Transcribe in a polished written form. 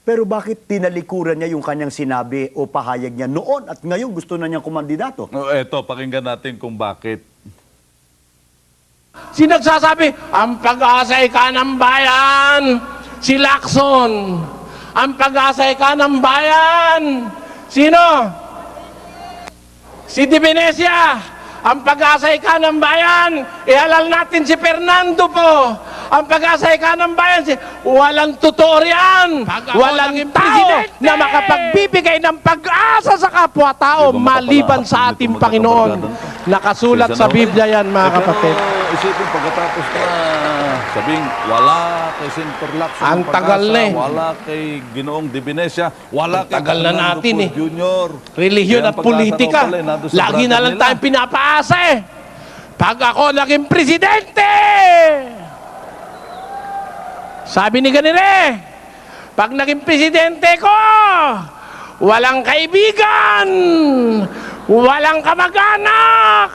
Pero bakit tinalikuran niya yung kanyang sinabi o pahayag niya noon at ngayon gusto na niyang kumandidato? Eto, pakinggan natin kung bakit. Sinagsasabi, ang pag-asay ka ng bayan, si Lacson. Ang pag-asay ka ng bayan, sino? Si Di Venecia. Ang pag-asay ka ng bayan, ihalal natin si Fernando po. Ang pag-asay ka ng bayan, walang totoo riyan. Walang tao na makapagbibigay ng pag-asa sa kapwa-tao maliban sa ating Panginoon. Nakasulat sa Biblia yan, mga kapatid. Isipin pagkatapos na sabing wala kay Senator Lacson, Ang tagal na eh. wala kay Ginoong Di Venecia, wala kay tagal na Fernando natin eh. Jr. Relihiyon Kaya at ang pag-asa politika. raw pala, nandun sa Lagi na brother lang nila. tayong pinapaasa eh. Pag ako naging presidente, sabi ni Ganire, pag naging presidente ko, walang kaibigan, walang kamag-anak,